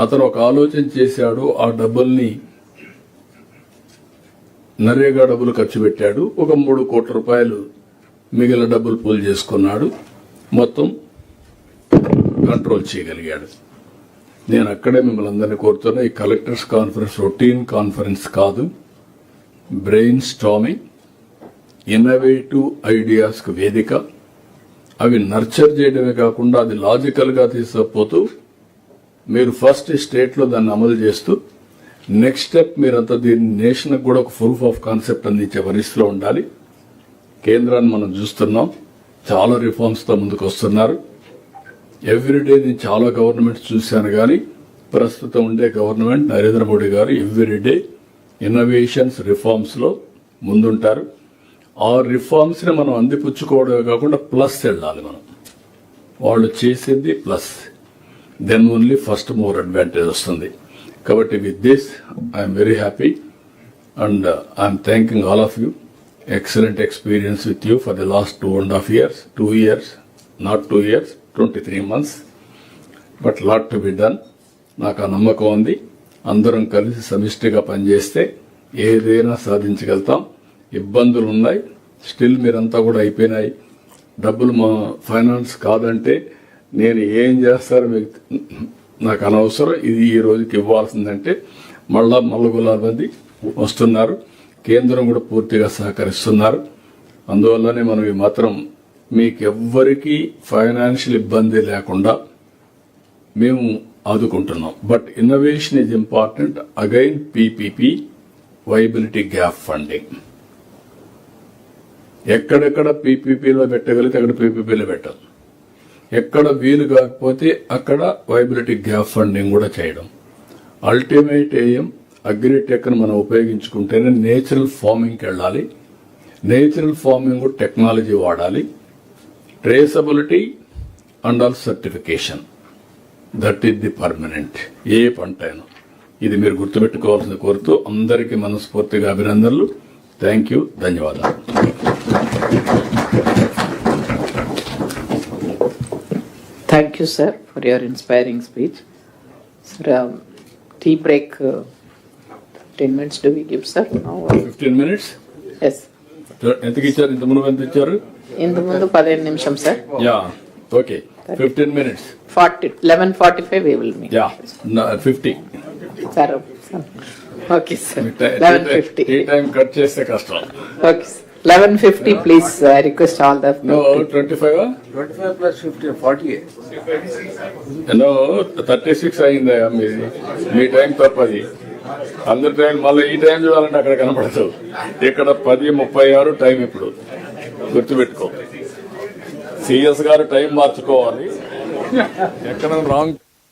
అతను ఒక ఆలోచన చేశాడు. ఆ డబ్బుల్ని నరేగా డబ్బులు ఖర్చు పెట్టాడు. ఒక 3 కోట్ల రూపాయలు మిగిలిన డబ్బులు పూల్ చేసుకున్నాడు. మొత్తం కంట్రోల్ చేయగలిగాడు. నేను అక్కడే మిమ్మల్ని అందరినీ కోరుతున్నా, ఈ కలెక్టర్స్ కాన్ఫరెన్స్ రొటీన్ కాన్ఫరెన్స్ కాదు, బ్రెయిన్ స్టామింగ్, ఇన్నోవేటివ్ ఐడియాస్ కు వేదిక. అవి నర్చర్ చేయడమే కాకుండా అది లాజికల్ గా తీసుకుపోతూ మీరు ఫస్ట్ స్టేట్ లో దాన్ని అమలు చేస్తూ నెక్స్ట్ స్టెప్ మీరంతా దీన్ని నేషన్ కూడా ఒక ప్రూఫ్ ఆఫ్ కాన్సెప్ట్ అందించే పరిస్థితిలో ఉండాలి. కేంద్రాన్ని మనం చూస్తున్నాం, చాలా రిఫార్మ్స్ తో ముందుకు వస్తున్నారు. ఎవ్రీడే నేను చాలా గవర్నమెంట్స్ చూశాను, కానీ ప్రస్తుతం ఉండే గవర్నమెంట్ నరేంద్ర మోడీ గారు ఎవ్రీడే ఇన్నోవేషన్స్ రిఫార్మ్స్ లో ముందుంటారు. ఆ రిఫార్మ్స్ ని మనం అందిపుచ్చుకోవడమే కాకుండా ప్లస్ వెళ్ళాలి. మనం వాళ్ళు చేసింది plus, then only first more advantage వస్తుంది. కాబట్టి with this I'm very happy and I'm thanking all of you. Excellent experience with you for the last 2.5 years, 2 years, not 2 years, 23 months, but lot to be done. నాకు ఆ నమ్మకం ఉంది. అందరం కలిసి సమిష్టిగా పనిచేస్తే ఏదైనా సాధించగలుగుతాం. ఇబ్బందులు ఉన్నాయి, స్టిల్ మీరంతా కూడా అయిపోయినాయి. డబ్బులు మా ఫైనాన్స్ కాదంటే నేను ఏం చేస్తారో మీకు నాకు అనవసరం. ఇది ఈ రోజుకి ఇవ్వాల్సిందంటే మళ్ళా మల్లగులాల మంది వస్తున్నారు. కేంద్రం కూడా పూర్తిగా సహకరిస్తున్నారు. అందువల్లనే మనం ఈ మాత్రం మీకెవ్వరికీ ఫైనాన్షియల్ ఇబ్బంది లేకుండా మేము ఆదుకుంటున్నాం. But innovation is important. Again PPP, viability gap funding, ఎక్కడెక్కడ పీపీపీలో పెట్టగలిగితే అక్కడ పీపీపీలో పెట్టాలి. ఎక్కడ వీలు కాకపోతే అక్కడ వైబిలిటీ గ్యాప్ ఫండింగ్ కూడా చేయడం. అల్టిమేట్ ఎయిమ్ అగ్రిటెక్ ను మనం ఉపయోగించుకుంటేనే నేచురల్ ఫార్మింగ్కి వెళ్ళాలి. నేచురల్ ఫార్మింగ్ కూడా టెక్నాలజీ వాడాలి. Traceability and all certification, that is the permanent. ఏ పంట అయినా ఇది మీరు గుర్తుపెట్టుకోవాల్సింది కోరుతూ అందరికీ మనస్ఫూర్తిగా అభినందనలు. థ్యాంక్ యూ, ధన్యవాదాలు. Thank you, sir, for your inspiring speech. Sir, tea break, 10 minutes do we give, sir? No. 15 minutes? Yes. ఎంతకి ఇచ్చారు? ఇంత ముందు ఎంత ఇచ్చారు? ఇంత ముందు 15 నిమిషం, sir. Yeah, okay. 15 minutes. 11:45 we will meet. Yeah, 50. Sir, okay, sir. 11:50. ఈ టైం కట్ చేస్తే కష్టం. Okay, sir. 11:50, please. I request all the. No, 25? 25 plus 50, 48. No, 36 అయిందా మీ టైం తప్పది. అందరి టైం మళ్ళీ ఈ టైం చూడాలంటే అక్కడ కనపడదు. ఇక్కడ 10:36 టైం. ఇప్పుడు గుర్తుపెట్టుకో, సిఎస్ గారు టైం మార్చుకోవాలి. ఎక్కడ రాంగ్